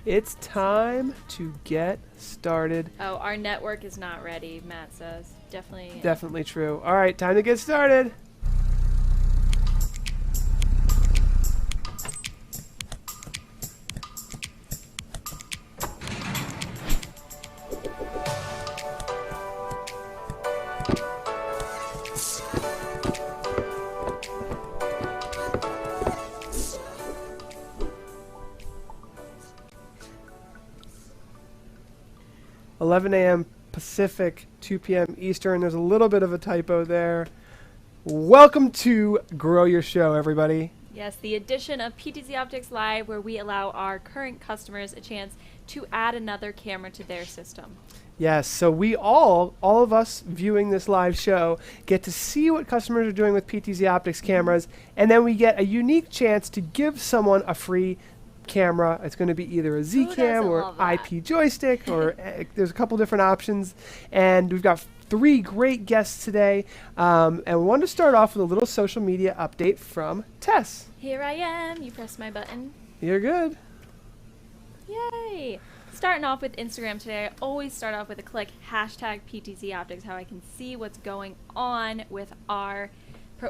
It's time to get started. Oh, our network is not ready, Matt says. Definitely. Definitely true. All right, time to get started. (11 a.m. Pacific, 2 p.m. Eastern. There's a little bit of a typo there. Welcome to Grow Your Show, everybody. Yes, the edition of PTZOptics Live where we allow our current customers a chance to add another camera to their system. Yes, so we all of us viewing this live show get to see what customers are doing with PTZOptics cameras, and then we get a unique chance to give someone a free camera. It's going to be either a Z-Cam or IP joystick, or there's a couple different options. And we've got 3 great guests today. And we wanted to start off with a little social media update from Tess. Here I am. You press my button. You're good. Yay! Starting off with Instagram today, I always start off with a click #PTZOptics, how I can see what's going on with our...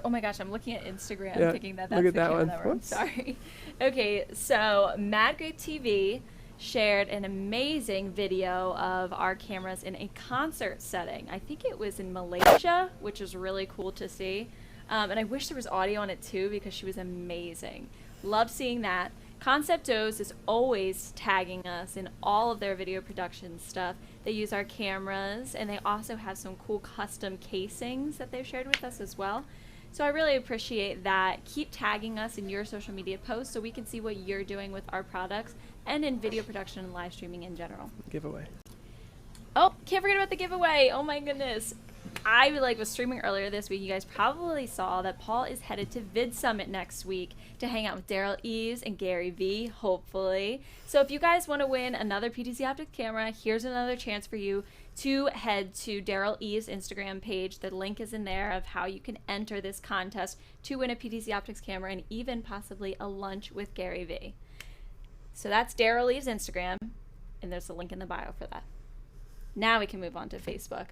Oh my gosh, I'm looking at Instagram thinking that that's the camera that we're on. Sorry. Okay, so Mad Grape TV shared an amazing video of our cameras in a concert setting. I think it was in Malaysia, which is really cool to see. And I wish there was audio on it too because she was amazing. Loved seeing that. Concept Dose is always tagging us in all of their video production stuff. They use our cameras, and they also have some cool custom casings that they've shared with us as well. So I really appreciate that. Keep tagging us in your social media posts so we can see what you're doing with our products and in video production and live streaming in general. Giveaway. Oh, can't forget about the giveaway. Oh my goodness. I was streaming earlier this week. You guys probably saw that Paul is headed to Vid Summit next week to hang out with Daryl Eves and Gary V, hopefully. So if you guys want to win another PTZOptics camera, here's another chance for you to head to Daryl Eves' Instagram page. The link is in there of how you can enter this contest to win a PTZOptics camera and even possibly a lunch with Gary V. So that's Daryl Eves' Instagram, and there's a link in the bio for that. Now we can move on to Facebook.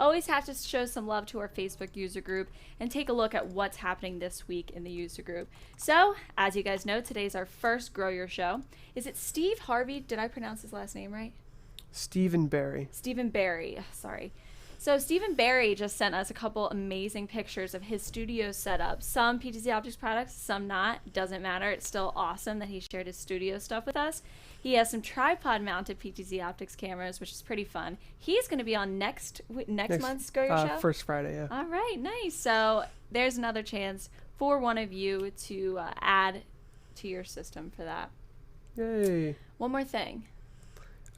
Always have to show some love to our Facebook user group and take a look at what's happening this week in the user group. So, as you guys know, today's our first Grow Your Show. Is it Steve Harvey? Did I pronounce his last name right? Stephen Barry. Stephen Barry, sorry. So Stephen Barry just sent us a couple amazing pictures of his studio setup. Some PTZOptics products, some not. Doesn't matter. It's still awesome that he shared his studio stuff with us. He has some tripod-mounted PTZOptics cameras, which is pretty fun. He's going to be on next month's Grow Your Show? First Friday, yeah. All right, nice. So there's another chance for one of you to add to your system for that. Yay. One more thing.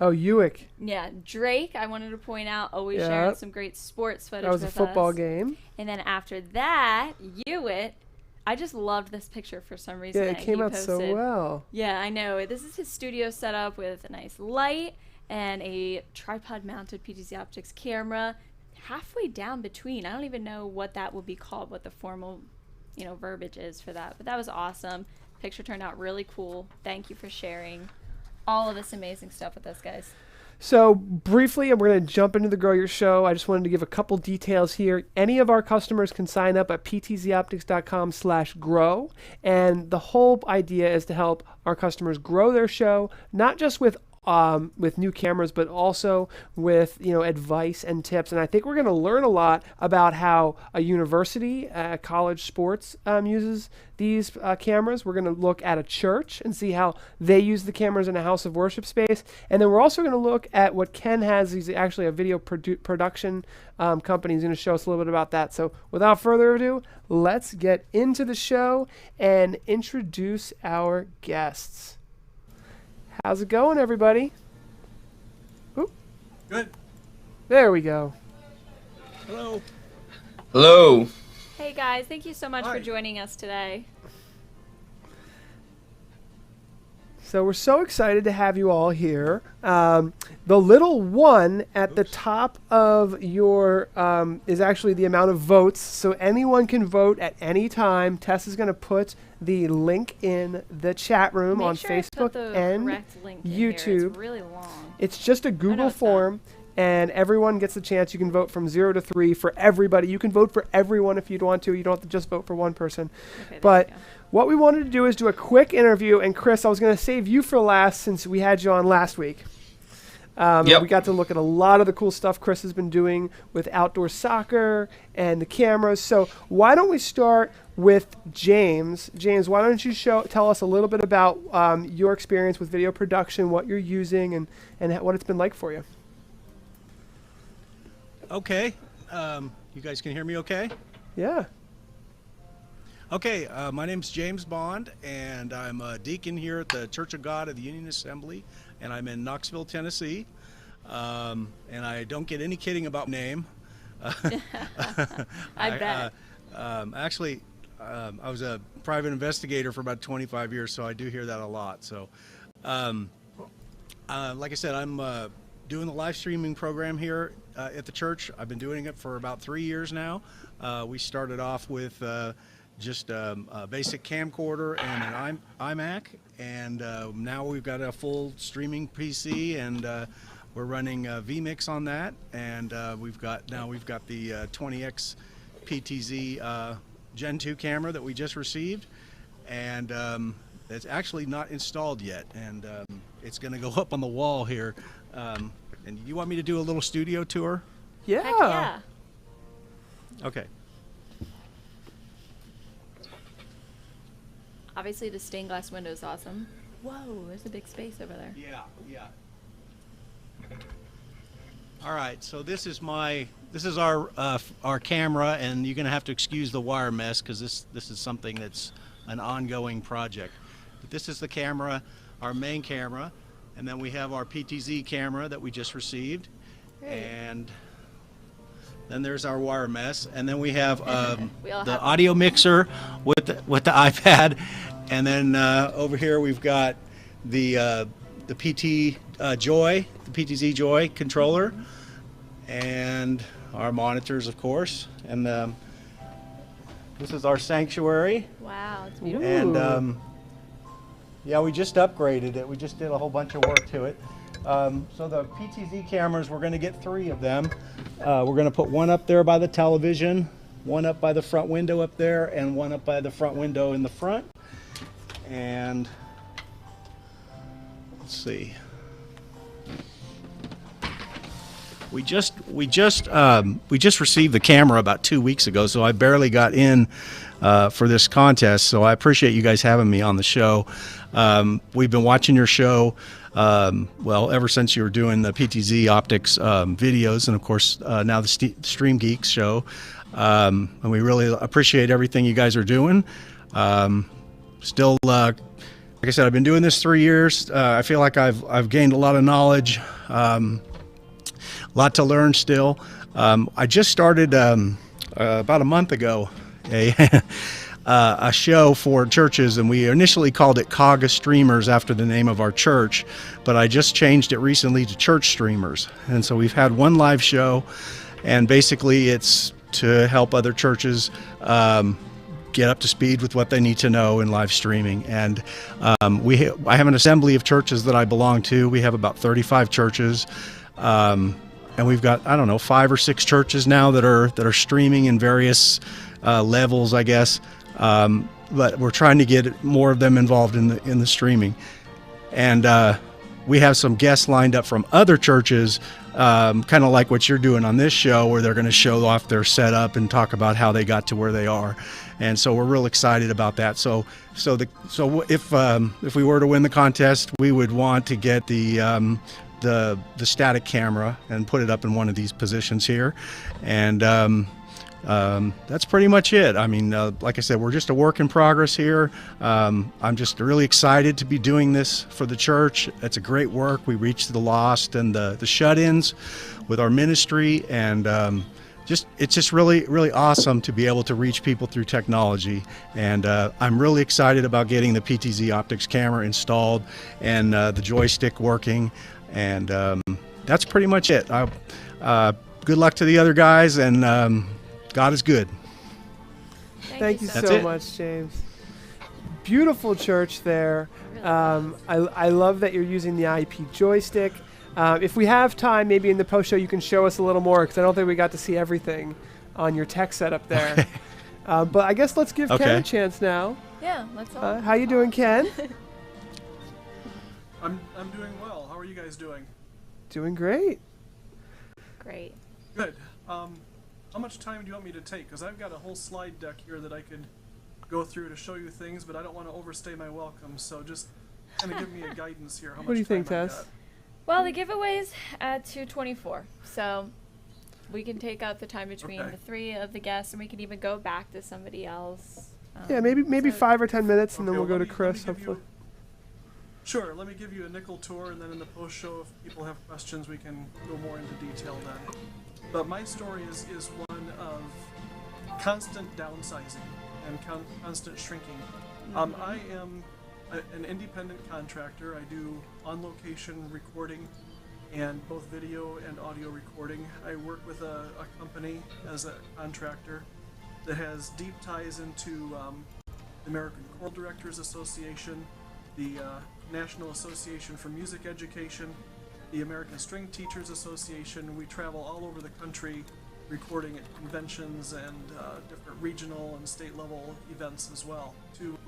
Oh, Ewick. Yeah, Drake, I wanted to point out, always sharing some great sports footage with us. That was a football game. And then after that, Ewitt, I just loved this picture for some reason. Yeah, it came out so well. Yeah, I know. This is his studio setup with a nice light and a tripod-mounted PTZOptics camera halfway down between. I don't even know what that will be called, what the formal, verbiage is for that. But that was awesome. Picture turned out really cool. Thank you for sharing all of this amazing stuff with us, guys. So briefly, we're going to jump into the Grow Your Show. I just wanted to give a couple details here. Any of our customers can sign up at ptzoptics.com/grow. And the whole idea is to help our customers grow their show, not just with new cameras, but also with advice and tips. And I think we're going to learn a lot about how a university, college sports uses these cameras. We're going to look at a church and see how they use the cameras in a house of worship space. And then we're also going to look at what Ken has. He's actually a video production company. He's going to show us a little bit about that. So without further ado, let's get into the show and introduce our guests. How's it going, everybody? Ooh. Good. There we go. Hello. Hello. Hey, guys. Thank you so much for joining us today. So we're so excited to have you all here. The little one at the top of your is actually the amount of votes. So anyone can vote at any time. Tess is going to put the link in the chat room on Facebook and YouTube. It's really long. It's just a Google form. And everyone gets a chance. You can vote from 0 to 3 for everybody. You can vote for everyone if you'd want to. You don't have to just vote for one person. Okay, but what we wanted to do is do a quick interview. And Chris, I was going to save you for last since we had you on last week. We got to look at a lot of the cool stuff Chris has been doing with outdoor soccer and the cameras. So why don't we start with James? James, why don't you tell us a little bit about your experience with video production, what you're using, and what it's been like for you. Okay. You guys can hear me okay? Yeah. Okay. My name's James Bond, and I'm a deacon here at the Church of God of the Union Assembly, and I'm in Knoxville, Tennessee. And I don't get any kidding about name. I bet. Actually, I was a private investigator for about 25 years, so I do hear that a lot. So, like I said, I'm doing the live streaming program here at the church. I've been doing it for about 3 years now. We started off with just a basic camcorder and an iMac, and now we've got a full streaming PC, and we're running vMix on that, and we've got the 20X PTZ Gen 2 camera that we just received, and it's actually not installed yet, and it's going to go up on the wall here. And you want me to do a little studio tour? Yeah. Heck yeah. Okay. Obviously, the stained glass window is awesome. Whoa, there's a big space over there. Yeah. All right, so this is our camera, and you're going to have to excuse the wire mess because this is something that's an ongoing project. But this is the camera, our main camera. And then we have our PTZ camera that we just received, and then there's our wire mess, and then we have the audio mixer with the iPad, and then over here we've got the PTZ Joy controller, and our monitors, of course, and this is our sanctuary. Wow, it's beautiful. And yeah, we just upgraded it. We just did a whole bunch of work to it. So the PTZ cameras, we're going to get 3 of them. We're going to put one up there by the television, one up by the front window up there, and one up by the front window in the front. And let's see. We just received the camera about 2 weeks ago, so I barely got in for this contest. So I appreciate you guys having me on the show. We've been watching your show, ever since you were doing the PTZOptics videos, and of course now the Stream Geeks show. And we really appreciate everything you guys are doing. Still, like I said, I've been doing this 3 years. I feel like I've gained a lot of knowledge. A lot to learn still. I just started about a month ago a show for churches, and we initially called it Kaga Streamers after the name of our church, but I just changed it recently to Church Streamers. And so we've had one live show, and basically it's to help other churches get up to speed with what they need to know in live streaming. And I have an assembly of churches that I belong to. We have about 35 churches. And we've got, 5 or 6 churches now that are streaming in various levels, I guess. But we're trying to get more of them involved in the streaming. And we have some guests lined up from other churches, kind of like what you're doing on this show, where they're going to show off their setup and talk about how they got to where they are. And so we're real excited about that. So if we were to win the contest, we would want to get the static camera and put it up in one of these positions here, and that's pretty much it. I mean, like I said, we're just a work in progress here. I'm just really excited to be doing this for the church. It's a great work. We reach the lost and the shut-ins with our ministry, and it's just really, really awesome to be able to reach people through technology. And I'm really excited about getting the PTZOptics camera installed and the joystick working. And that's pretty much it. Good luck to the other guys, and God is good. Thank you so much, James. Beautiful church there. I love that you're using the IP joystick. If we have time, maybe in the post show, you can show us a little more, because I don't think we got to see everything on your tech setup there. But I guess let's give Ken a chance now. Yeah, let's all. How you doing, Ken? I'm doing well. How are you guys doing? Doing great. Great. Good. How much time do you want me to take? Because I've got a whole slide deck here that I could go through to show you things, but I don't want to overstay my welcome. So just kind of give me a guidance here. What do you think, Tess? Well, the giveaway's at 2:24, so we can take out the time between the three of the guests, and we can even go back to somebody else. Yeah, maybe 5 or 10 minutes, and then we'll go to Chris, hopefully. Sure, let me give you a nickel tour, and then in the post show, if people have questions, we can go more into detail then. But my story is one of constant downsizing and constant shrinking. I am an independent contractor. I do on-location recording and both video and audio recording. I work with a company as a contractor that has deep ties into the American Choral Directors Association, the National Association for Music Education, the American String Teachers Association. We travel all over the country recording at conventions and different regional and state level events as well to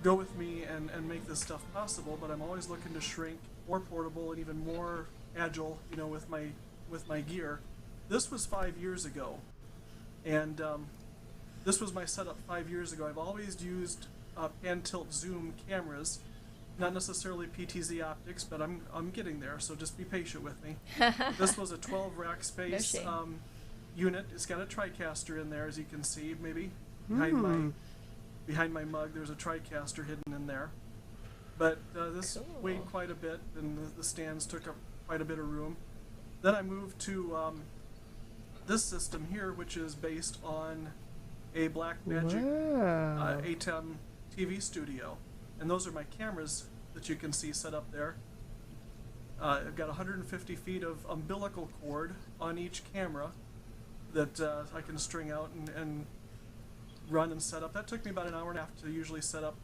go with me and make this stuff possible. But I'm always looking to shrink, more portable, and even more agile, you know, with my gear. This was 5 years ago, and this was my setup 5 years ago. I've always used pan tilt zoom cameras, not necessarily PTZOptics, but I'm getting there, so just be patient with me. This was a 12 rack space unit. It's got a TriCaster in there, as you can see, maybe behind my mug. There's a TriCaster hidden in there. But this weighed quite a bit, and the stands took up quite a bit of room. Then I moved to this system here, which is based on a Blackmagic ATEM TV studio. And those are my cameras that you can see set up there. I've got 150 feet of umbilical cord on each camera that I can string out and run and set up. That took me about an hour and a half to usually set up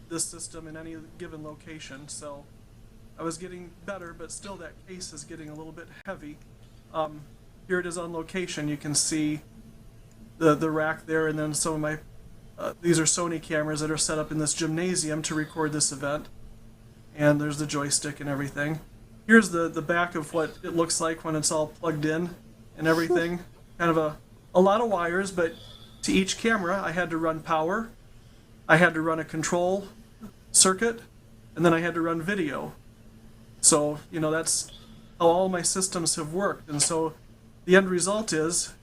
this system in any given location. So I was getting better, but still that case is getting a little bit heavy. Here it is on location. You can see the rack there, and then some of my these are Sony cameras that are set up in this gymnasium to record this event. And there's the joystick and everything. Here's the back of what it looks like when it's all plugged in and everything. Kind of a lot of wires, but to each camera I had to run power, I had to run a control circuit, and then I had to run video. So, you know, that's how all my systems have worked. And so the end result is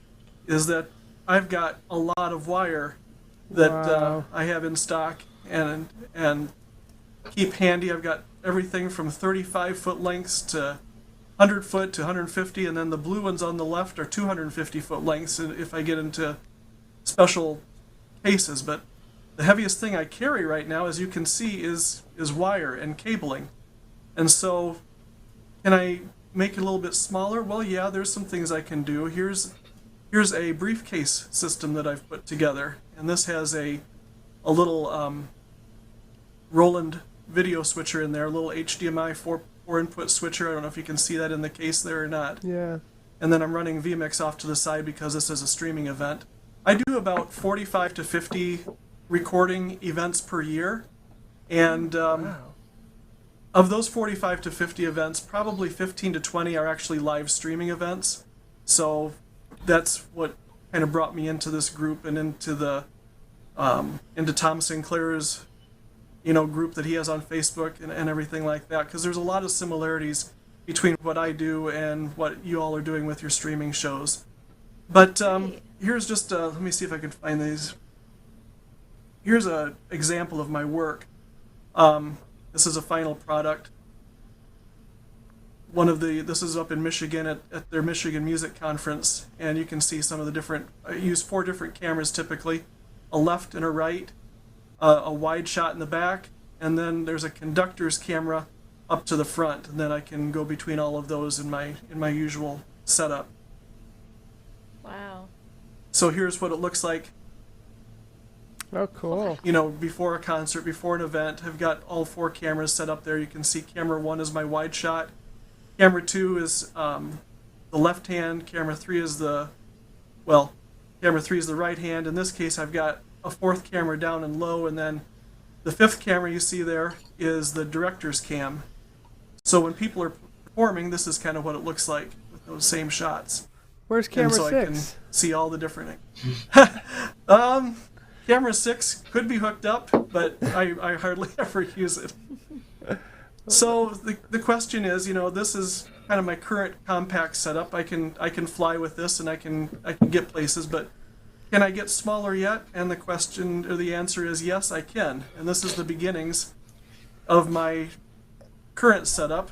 that I've got a lot of wire that I have in stock and keep handy. I've got everything from 35-foot lengths to 100 foot to 150, and then the blue ones on the left are 250-foot lengths if I get into special cases. But the heaviest thing I carry right now, as you can see, is wire and cabling. And so, can I make it a little bit smaller? Well, yeah, there's some things I can do. Here's a briefcase system that I've put together, and this has a little Roland video switcher in there, a little HDMI 4-input switcher. I don't know if you can see that in the case there or not. Yeah. And then I'm running vMix off to the side because this is a streaming event. I do about 45 to 50 recording events per year, and of those 45 to 50 events, probably 15 to 20 are actually live streaming events. So that's what kind of brought me into this group and into Tom Sinclair's group that he has on Facebook and everything like that, because there's a lot of similarities between what I do and what you all are doing with your streaming shows. But here's just let me see if I can find these. Here's an example of my work. This is a final product. this is up in Michigan at their Michigan Music Conference, and you can see some of the different, I use 4 different cameras typically, a left and a right, a wide shot in the back, and then there's a conductor's camera up to the front, and then I can go between all of those in my usual setup. Wow. So here's what it looks like. Oh, cool. You know, before a concert, before an event, I've got all 4 cameras set up there. You can see camera 1 is my wide shot. Camera 2 is the left hand. Camera 3 is the right hand. In this case, I've got a 4th camera down and low, and then the 5th camera you see there is the director's cam. So when people are performing, this is kind of what it looks like with those same shots. Where's camera 6? I can see all the different. Camera 6 could be hooked up, but I hardly ever use it. So the question is, you know, this is kind of my current compact setup. I can fly with this, and I can get places, but can I get smaller yet? And the answer is yes, I can. And this is the beginnings of my current setup: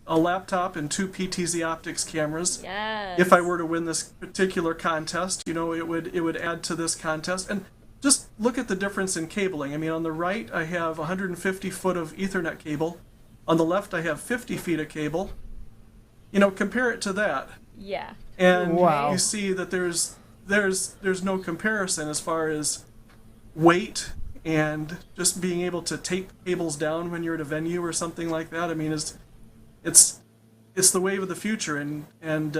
a laptop and 2 PTZOptics cameras. Yes. If I were to win this particular contest, you know, it would add to this contest. And just look at the difference in cabling. I mean, on the right, I have 150 foot of Ethernet cable. On the left, I have 50 feet of cable. You know, compare it to that. Yeah. And wow. You see that there's no comparison as far as weight and just being able to take cables down when you're at a venue or something like that. I mean, it's the wave of the future, and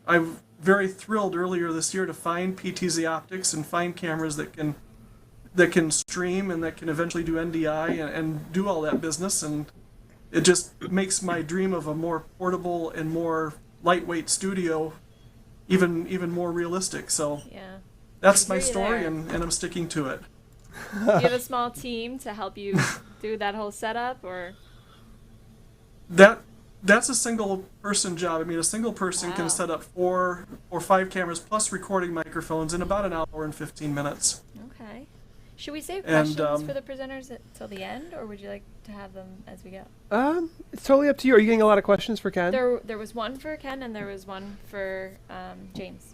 I'm very thrilled earlier this year to find PTZOptics and find cameras that can stream and that can eventually do NDI and do all that business, and it just makes my dream of a more portable and more lightweight studio even more realistic. So yeah, that's my story, and I'm sticking to it. Do you have a small team to help you do that whole setup, or? That's a single person job. I mean, a single person can set up 4 or 5 cameras plus recording microphones in about an hour and 15 minutes. Okay. Should we save questions for the presenters till the end, or would you like to have them as we go? It's totally up to you. Are you getting a lot of questions for Ken? There was one for Ken, and there was one for James.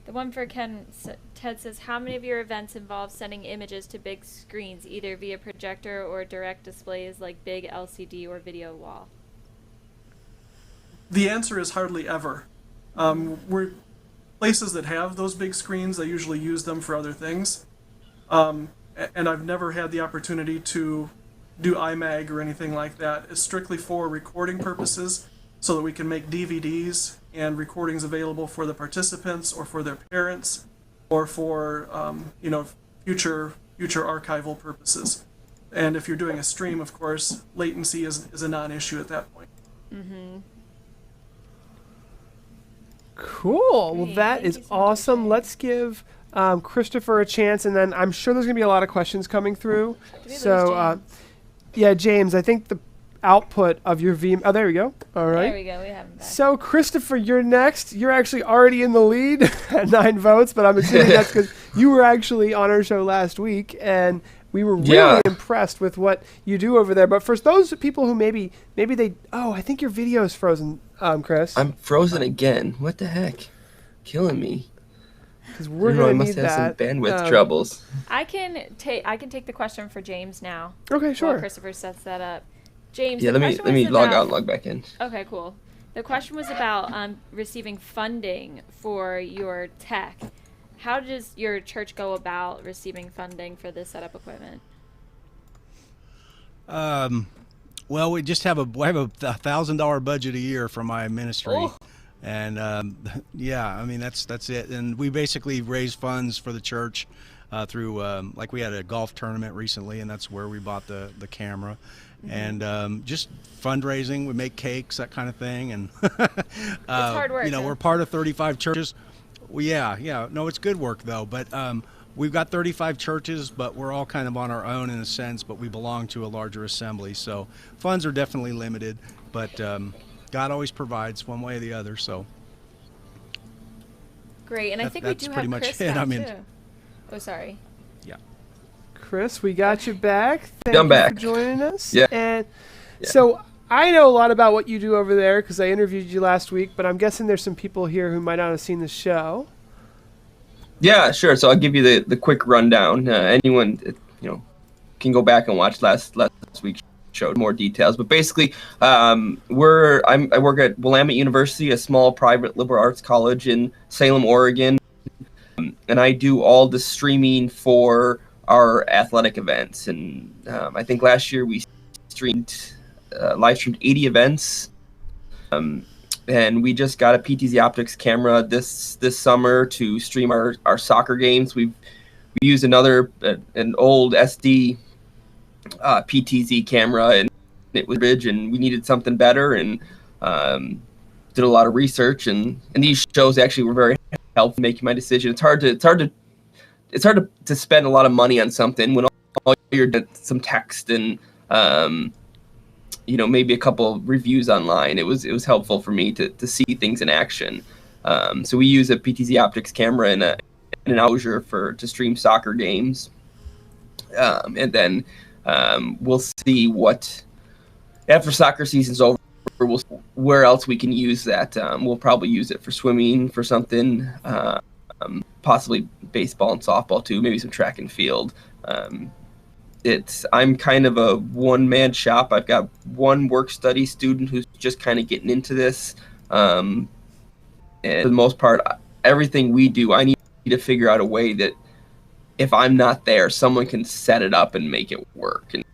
The one for Ken, Ted says, how many of your events involve sending images to big screens, either via projector or direct displays like big LCD or video wall? The answer is hardly ever. We're places that have those big screens, they usually use them for other things. And I've never had the opportunity to do iMag or anything like that. It's strictly for recording purposes, so that we can make DVDs and recordings available for the participants or for their parents or for future archival purposes. And if you're doing a stream, of course, latency is a non-issue at that point. Mm-hmm. Cool. Well, that is awesome. Let's give Christopher a chance, and then I'm sure there's going to be a lot of questions coming through. So, James, I think the output of your VM. Oh, there we go. All right. There we go. We have him back. So, Christopher, you're next. You're actually already in the lead at 9 votes, but I'm assuming that's because you were actually on our show last week, and we were really impressed with what you do over there. But for those people who maybe they, I think your video is frozen, Chris. I'm frozen again. What the heck? Killing me. Because we're going to need that. I must have some bandwidth troubles. I can take the question for James now. Okay, sure. While Christopher sets that up. James, let me log out and log back in. Okay, cool. The question was about receiving funding for your tech. How does your church go about receiving funding for this setup equipment? Well, we just have a $1,000 budget a year for my ministry. Oh. And I mean that's it. And we basically raise funds for the church through like we had a golf tournament recently, and that's where we bought the camera. Mm-hmm. And just fundraising. We make cakes, that kind of thing. And it's hard work. We're part of 35 churches. Well, no, it's good work though. But we've got 35 churches, but we're all kind of on our own in a sense. But we belong to a larger assembly, so funds are definitely limited. But God always provides one way or the other, so. Great, and I think we do have Chris now, too. Oh, sorry. Yeah. Chris, we got you back. Thank you back. for joining us. Yeah. And so I know a lot about what you do over there because I interviewed you last week, but I'm guessing there's some people here who might not have seen the show. Yeah, sure. So I'll give you the quick rundown. Anyone, can go back and watch last week's show, more details. But basically, I work at Willamette University, a small private liberal arts college in Salem, Oregon, and I do all the streaming for our athletic events. And I think last year we live streamed 80 events. And we just got a PTZOptics camera this summer to stream our soccer games. We used an old SD PTZ camera, and it was bridge, and we needed something better, and did a lot of research, and these shows actually were very helpful in making my decision. It's hard to spend a lot of money on something when all you're doing some text and maybe a couple of reviews online. It was helpful for me to see things in action. So we use a PTZOptics camera and an enclosure to stream soccer games, and then we'll see what after soccer season's over. Where else we can use that. We'll probably use it for swimming, for something, possibly baseball and softball too, maybe some track and field. I'm kind of a one-man shop. I've got one work-study student who's just kind of getting into this. And for the most part, everything we do, I need to figure out a way that if I'm not there, someone can set it up and make it work. And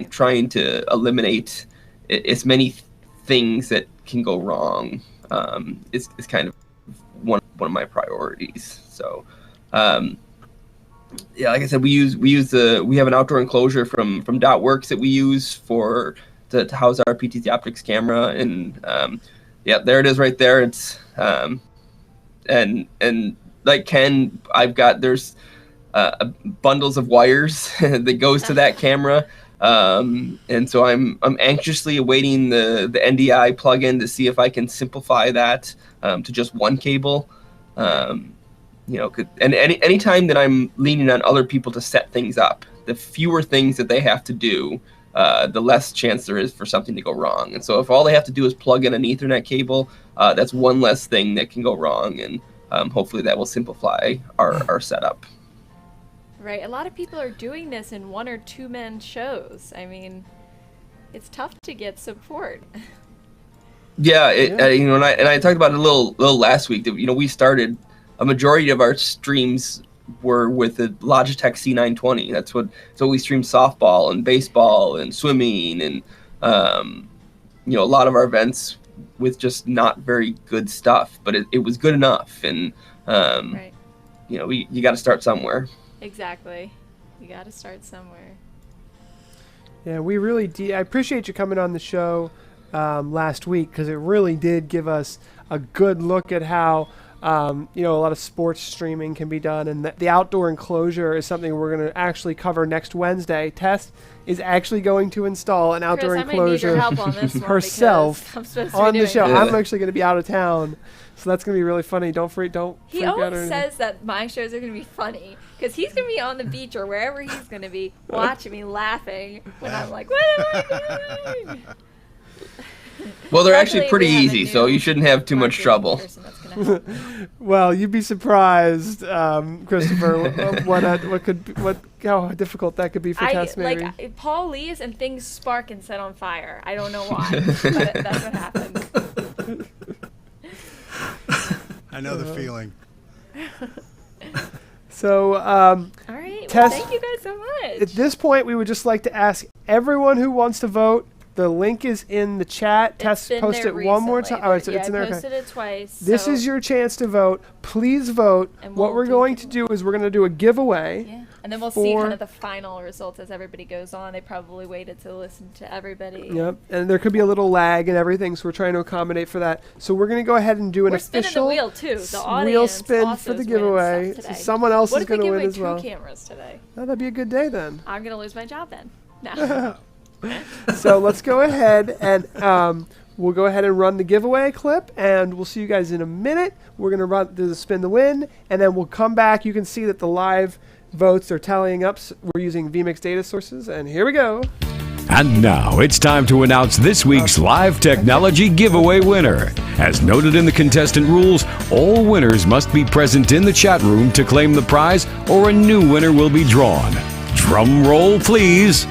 trying to eliminate as many things that can go wrong is kind of one of my priorities. So, yeah, like I said, we have an outdoor enclosure from Dotworks that we use to house our PTZOptics camera, and there it is right there. It's and like Ken, there's bundles of wires that goes to that camera, and so I'm anxiously awaiting the NDI plugin to see if I can simplify that to just one cable. And any time that I'm leaning on other people to set things up, the fewer things that they have to do, the less chance there is for something to go wrong. And so if all they have to do is plug in an Ethernet cable, that's one less thing that can go wrong. And hopefully that will simplify our setup. Right. A lot of people are doing this in 1 or 2 man shows. I mean, it's tough to get support. Yeah. And I talked about it a little last week that, we started. A majority of our streams were with the Logitech C920. That's what we stream softball and baseball and swimming and a lot of our events with just not very good stuff, but it was good enough. And right. You got to start somewhere. Exactly, you got to start somewhere. Yeah, we really I appreciate you coming on the show last week, because it really did give us a good look at how a lot of sports streaming can be done, and the outdoor enclosure is something we're going to actually cover next Wednesday. Tess is actually going to install an outdoor enclosure herself on the show. Yeah. I'm actually going to be out of town, so that's going to be really funny. Don't freak out. He always says that my shows are going to be funny because he's going to be on the beach or wherever he's going to be watching me laughing when I'm like, what am I doing? Well, they're actually pretty easy, so you shouldn't have too much trouble. Well, you'd be surprised, Christopher, how difficult that could be for Tess, maybe. Like, Paul leaves and things spark and set on fire. I don't know why, but that's what happens. I know the feeling. So, all right. Tess, thank you guys so much. At this point, we would just like to ask everyone who wants to vote. The link is in the chat. Tess, post it one more time. Oh, it's in there. I posted it twice. This is your chance to vote. Please vote. And what we're going to do is we're going to do a giveaway. Yeah. And then we'll see kind of the final results as everybody goes on. They probably waited to listen to everybody. Yep. And there could be a little lag and everything, so we're trying to accommodate for that. So we're going to go ahead and do an official wheel too. The audience wheel spin for the giveaway. So someone else is going to win as well. What if we give away 2 cameras today? Oh, that'd be a good day then. I'm going to lose my job then. No. So let's go ahead and we'll go ahead and run the giveaway clip, and we'll see you guys in a minute. We're going to do the spin to win, and then we'll come back. You can see that the live votes are tallying up. We're using vMix data sources, and here we go. And now it's time to announce this week's live technology giveaway winner. As noted in the contestant rules, all winners must be present in the chat room to claim the prize, or a new winner will be drawn. Drum roll, please.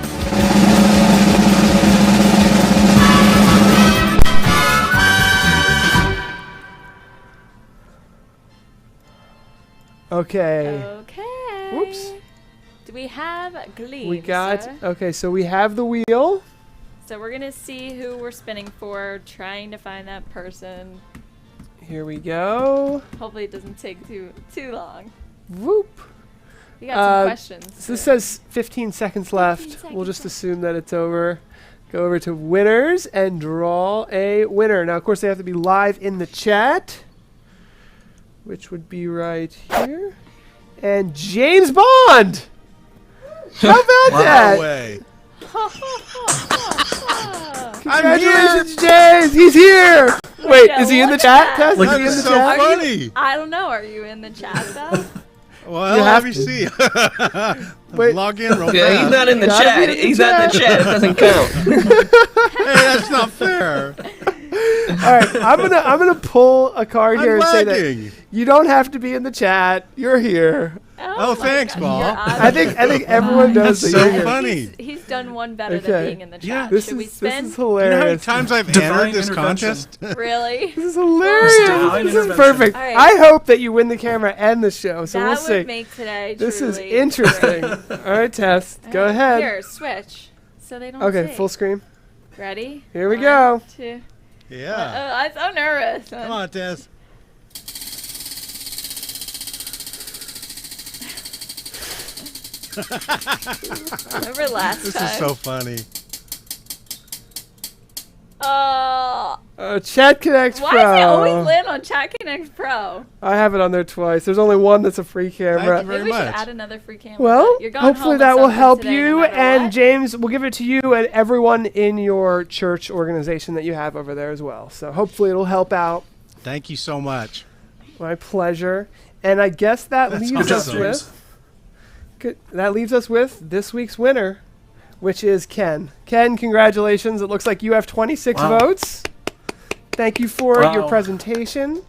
Okay. Okay. Whoops. Do we have Gleam? We got, okay, so we have the wheel. So we're going to see who we're spinning for, trying to find that person. Here we go. Hopefully it doesn't take too long. Whoop. We got some questions. So this says 15 seconds left. 15 seconds We'll just left. assume that it's over. Go over to winners and draw a winner. Now, of course, they have to be live in the chat, which would be right here. And James Bond! How about that? No way. Congratulations, James! He's here! Wait, Yeah, is he in the look chat, at Tess? that. Is he in That's the so chat? funny. I don't know. Are you in the chat, though? Well, You have let me to. see. Wait. Log in real Yeah, he's fast. not in the Gotta chat. be in the He's not in the chat. It doesn't count. Hey, that's not fair. All right, I'm gonna pull a card here I'm and say that lagging. you don't have to be in the chat. You're here. Oh, my thanks, gosh, Paul. you're I think everyone knows That's that so you're here. funny. He's done one better Okay. than being in the chat. Yeah. This Should we is spin? You know how many hilarious. times I've Divine entered this intervention. contest? Really? This is hilarious. Divine This is intervention. perfect. All right. I hope that you win the camera and the show. So that we'll would see. make today This is truly interesting. great. All right, Tess, go All right, ahead. Here, switch. So they don't Okay, see. full screen. Ready? Here we 1, go. 2. Yeah. Oh, I'm so nervous. Come on, Tess. Remember last This time? is so funny. Oh. Chat Connect Why Pro. does it always land on Chat Connect Pro? I have it on there twice. There's only one that's a free camera. you very Maybe we should much. add another free camera. Well, You're going hopefully home that with will something help today, you. no matter And what. James, we'll give it to you and everyone in your church organization that you have over there as well. So hopefully it'll help out. Thank you so much. My pleasure. And I guess that leaves Good us job, with James. that leaves us with this week's winner, which is Ken. Ken, congratulations. It looks like you have 26 Wow. votes. Thank you for your Wow. presentation.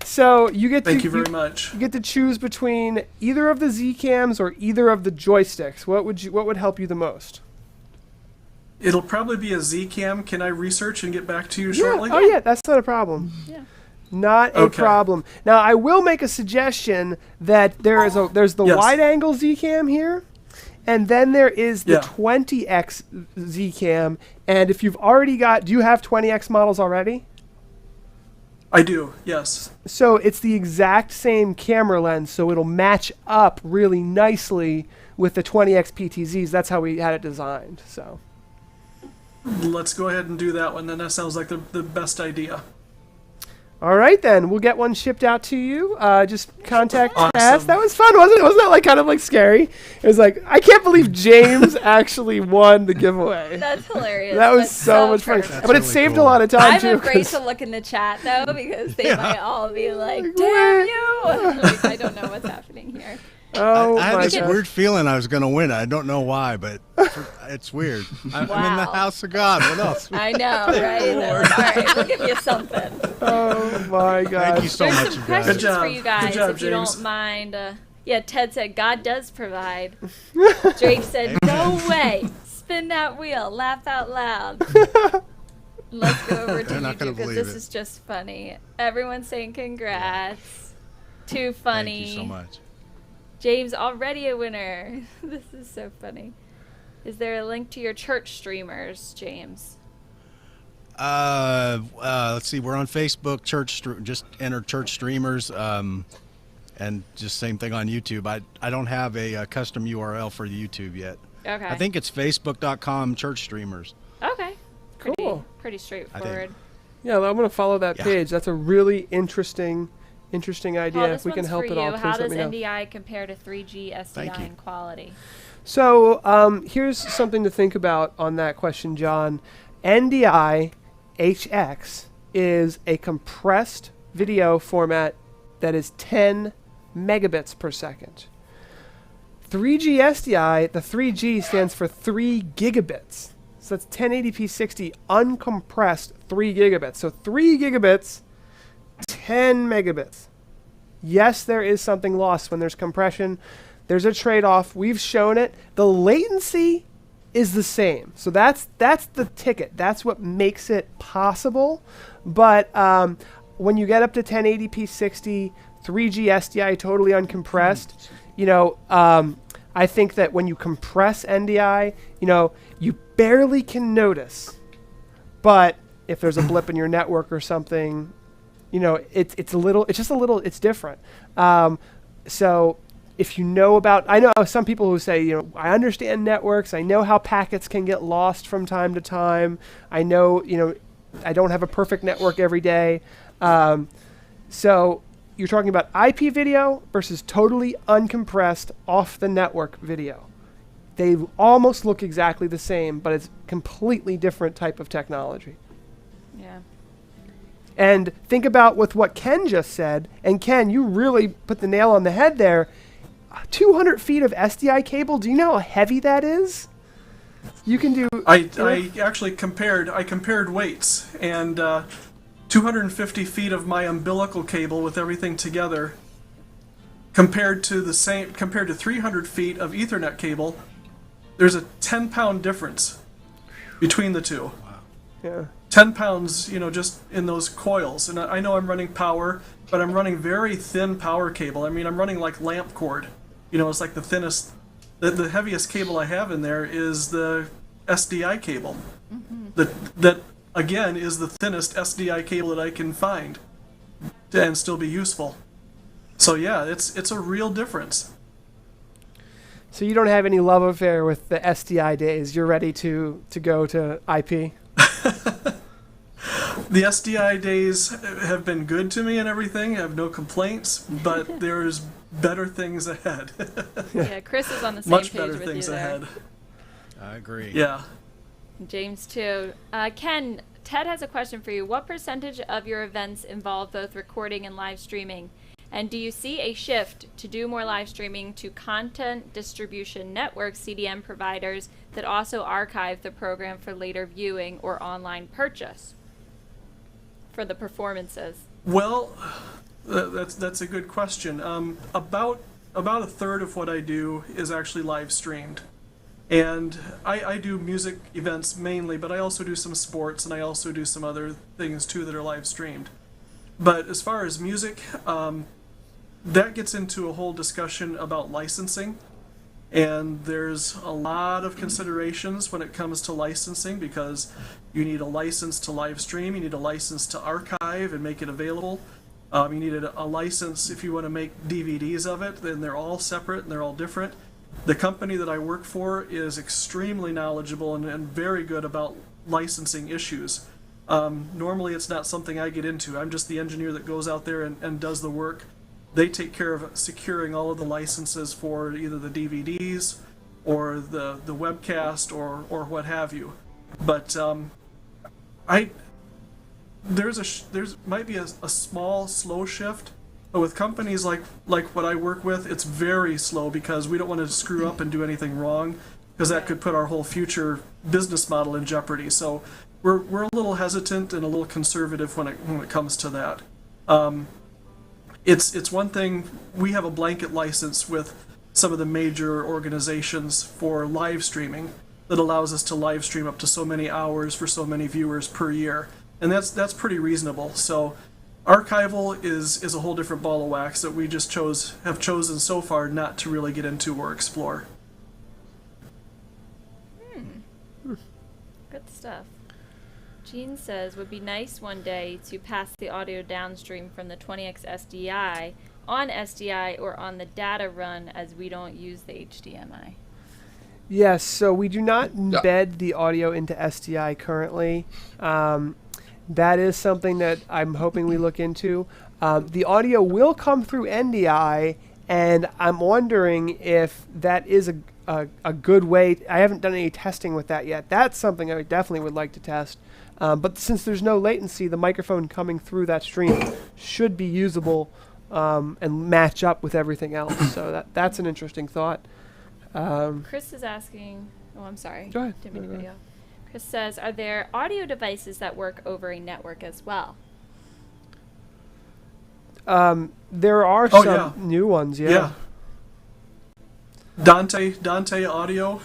So you get Thank to you very much. you get to choose between either of the Z cams or either of the joysticks. What would help you the most? It'll probably be a Z-cam. Can I research and get back to you shortly? Oh yeah, that's not a problem. Yeah. Not a Okay. problem. Now I will make a suggestion that there's the Yes. wide angle Z cam here, and then there is the Yeah. 20x Z cam. And if you've already got, do you have 20x models already? I do, yes. So it's the exact same camera lens, so it'll match up really nicely with the 20x PTZs. That's how we had it designed. So Let's go ahead and do that one. Then that sounds like the best idea. all right, then we'll get one shipped out to you. Just contact Awesome. Tess. That was fun, wasn't it? Wasn't that like kind of like scary? It was like, I can't believe James actually won the giveaway. That's hilarious. That was That's so much fun. perfect. But it really saved cool. a lot of time I'm too. afraid 'cause- to look in the chat though because they Yeah. might all be like, Like, "Damn what?" you!" Like, I don't know what's happening here. Oh I had my this god. weird feeling I was going to win. I don't know why, but it's weird. I'm in the Wow. house of God. What else? I know, right? They're like, all right, we'll give you something. Oh my Thank god. you so There's much, some you questions guys. Good job. for you guys Good job, if you James. don't mind. Yeah, Ted said God does provide. Drake said, "No way! Spin that wheel! Laugh out loud." Let's go over to They're not YouTube gonna because believe this it. is just funny. Everyone's saying congrats. Too funny. Thank you so much. James already a winner. This is so funny. Is there a link to your church streamers, James? Let's see. We're on Facebook. Just enter church streamers, and just same thing on YouTube. I don't have a custom URL for the YouTube yet. Okay. I think it's facebook.com church streamers. Okay. Cool. Pretty straightforward. Yeah, I'm gonna follow that Yeah. page. That's a really interesting idea. Paul, this If we can one's help for at all, you. please How let does me know. NDI compare to 3G Thank SDI you. in quality? So here's something to think about on that question, John. NDI HX is a compressed video format that is 10 megabits per second. 3G SDI, the 3G stands for 3 gigabits. So that's 1080p 60 uncompressed 3 gigabits. So 3 gigabits, 10 megabits. Yes, there is something lost when there's compression. There's a trade-off. We've shown it. The latency is the same. So that's the ticket. That's what makes it possible. But when you get up to 1080p 60, 3G SDI totally uncompressed, I think that when you compress NDI, you barely can notice. But if there's a blip in your network or something, it's different. So if I know some people who say, I understand networks. I know how packets can get lost from time to time. I know, I don't have a perfect network every day. So you're talking about IP video versus totally uncompressed off the network video. They almost look exactly the same, but it's completely different type of technology. Yeah. And think about with what Ken just said, and Ken, you really put the nail on the head there. 200 feet of SDI cable, do you know how heavy that is? You can do... I actually compared weights, and 250 feet of my umbilical cable with everything together compared to 300 feet of Ethernet cable, there's a 10-pound difference between the two. Wow. Yeah. 10 pounds, just in those coils. And I know I'm running power, but I'm running very thin power cable. I mean, I'm running like lamp cord. It's like the thinnest, the heaviest cable I have in there is the SDI cable. Mm-hmm. That again is the thinnest SDI cable that I can find and still be useful. So yeah, it's a real difference. So you don't have any love affair with the SDI days. You're ready to go to IP? The SDI days have been good to me and everything. I have no complaints, but there's better things ahead. Yeah, Chris is on the same Much page better with things you there. ahead. I agree. Yeah. James too. Ken, Ted has a question for you. What percentage of your events involve both recording and live streaming? And do you see a shift to do more live streaming to content distribution network CDN providers that also archive the program for later viewing or online purchase for the performances? Well, that's a good question. About a third of what I do is actually live streamed. And I do music events mainly, but I also do some sports, and I also do some other things too that are live streamed. But as far as music, that gets into a whole discussion about licensing. And there's a lot of considerations when it comes to licensing, because you need a license to live stream, you need a license to archive and make it available. You need a license if you want to make DVDs of it, then they're all separate and they're all different. The company that I work for is extremely knowledgeable and very good about licensing issues. Normally it's not something I get into. I'm just the engineer that goes out there and does the work. They take care of securing all of the licenses for either the DVDs or the webcast or what have you. But there's might be a small slow shift, but with companies like what I work with, it's very slow because we don't want to screw up and do anything wrong, because that could put our whole future business model in jeopardy. So we're a little hesitant and a little conservative when it comes to that. It's one thing, we have a blanket license with some of the major organizations for live streaming that allows us to live stream up to so many hours for so many viewers per year, and that's pretty reasonable. So archival is a whole different ball of wax that we just have chosen so far not to really get into or explore. Good stuff. Gene says, would be nice one day to pass the audio downstream from the 20x SDI on SDI or on the data run, as we don't use the HDMI. Yes, so we do not embed the audio into SDI currently. That is something that I'm hoping we look into. The audio will come through NDI, and I'm wondering if that is a good way. I haven't done any testing with that yet. That's something I definitely would like to test. But since there's no latency, the microphone coming through that stream should be usable and match up with everything else. So that's an interesting thought. Chris is asking... Oh, I'm sorry. Go ahead. Didn't mean to cut you off. Chris says, are there audio devices that work over a network as well? There are some new ones, Yeah. Dante Audio,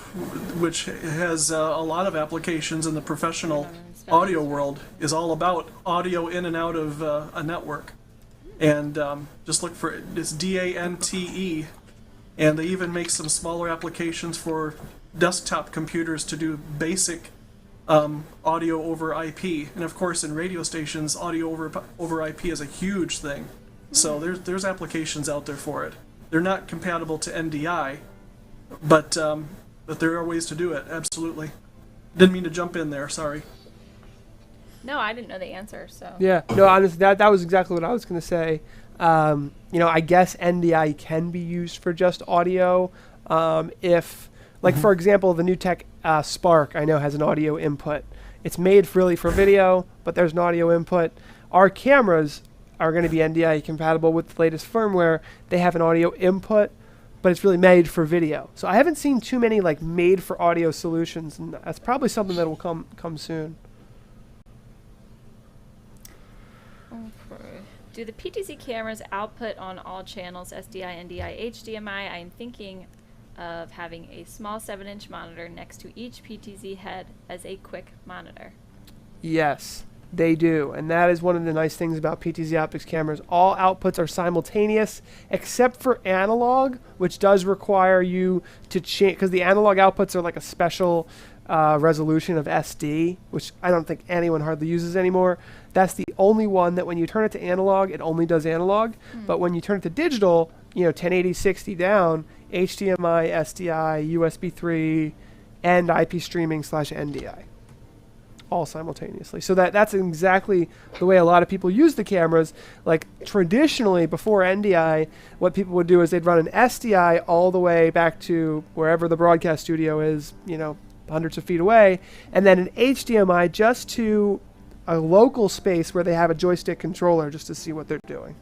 which has a lot of applications in the professional audio world, is all about audio in and out of a network. And just look for it. It's DANTE. And they even make some smaller applications for desktop computers to do basic audio over IP. And of course, in radio stations, audio over IP is a huge thing. So there's applications out there for it. They're not compatible to NDI, but there are ways to do it. Absolutely. Didn't mean to jump in there. Sorry. No, I didn't know the answer. So yeah, no, honestly, that was exactly what I was going to say. I guess NDI can be used for just audio. If, like, for example, the new tech Spark, I know, has an audio input. It's made really for video, but there's an audio input. Our cameras are going to be NDI compatible with the latest firmware. They have an audio input, but it's really made for video. So I haven't seen too many like made for audio solutions, and that's probably something that will come soon. Okay. Do the PTZ cameras output on all channels SDI, NDI, HDMI? I'm thinking of having a small 7-inch monitor next to each PTZ head as a quick monitor. Yes, they do, and that is one of the nice things about PTZOptics cameras. All outputs are simultaneous, except for analog, which does require you to change, because the analog outputs are like a special resolution of SD, which I don't think anyone hardly uses anymore. That's the only one that when you turn it to analog, it only does analog. But when you turn it to digital, 1080, 60 down, HDMI, SDI, USB 3, and IP streaming / NDI. All simultaneously. So that's exactly the way a lot of people use the cameras. Like traditionally, before NDI, what people would do is they'd run an SDI all the way back to wherever the broadcast studio is, hundreds of feet away, and then an HDMI just to a local space where they have a joystick controller just to see what they're doing.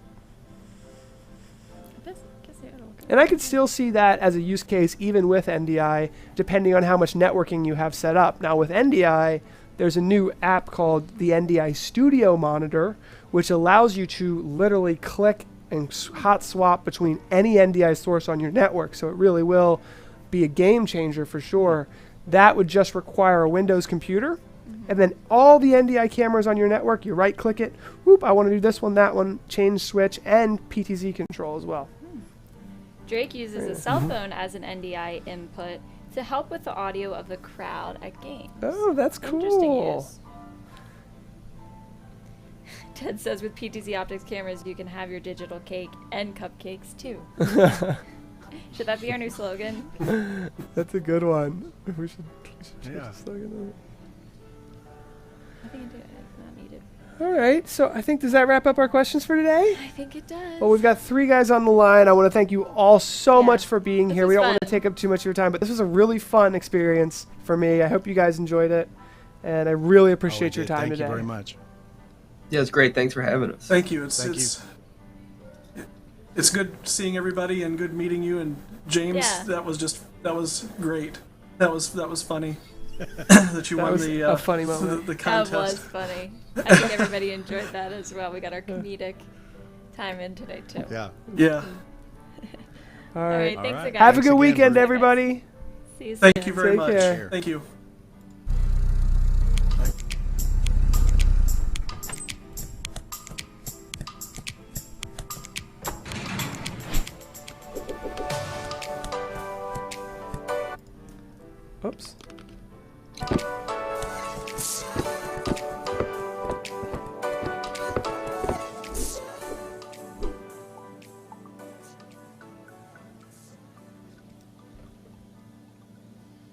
And I could still see that as a use case even with NDI, depending on how much networking you have set up. Now with NDI, there's a new app called the NDI Studio Monitor, which allows you to literally click and hot swap between any NDI source on your network. So it really will be a game changer for sure. That would just require a Windows computer. And then all the NDI cameras on your network, you right click it, whoop, I want to do this one, that one, change switch, and PTZ control as well. Drake uses a cell phone as an NDI input to help with the audio of the crowd at games. Oh, that's cool. Interesting use. Ted says with PTZOptics cameras, you can have your digital cake and cupcakes too. Should that be our new slogan? That's a good one. We should change Yeah. the slogan of it. I think it's not needed. All right, so I think, does that wrap up our questions for today? I think it does. Well, we've got 3 guys on the line. I want to thank you all so much for being This here. was We don't want to fun. take up too much of your time, but this was a really fun experience for me. I hope you guys enjoyed it, and I really appreciate your time Thank today. you very much. Yeah, it's great. Thanks for having us. Thank you. Thank you. It's good seeing everybody and good meeting you. And James, Yeah. that was great. That was funny. That you won was the a funny moment. the That contest. was funny. I think everybody enjoyed that as well. We got our comedic time in today too. Yeah. Yeah. All All right. right, thanks right. again. Have a Thanks good again, weekend, Bert. everybody. See you soon. Thank you very Take much. care. Thank you. Oops.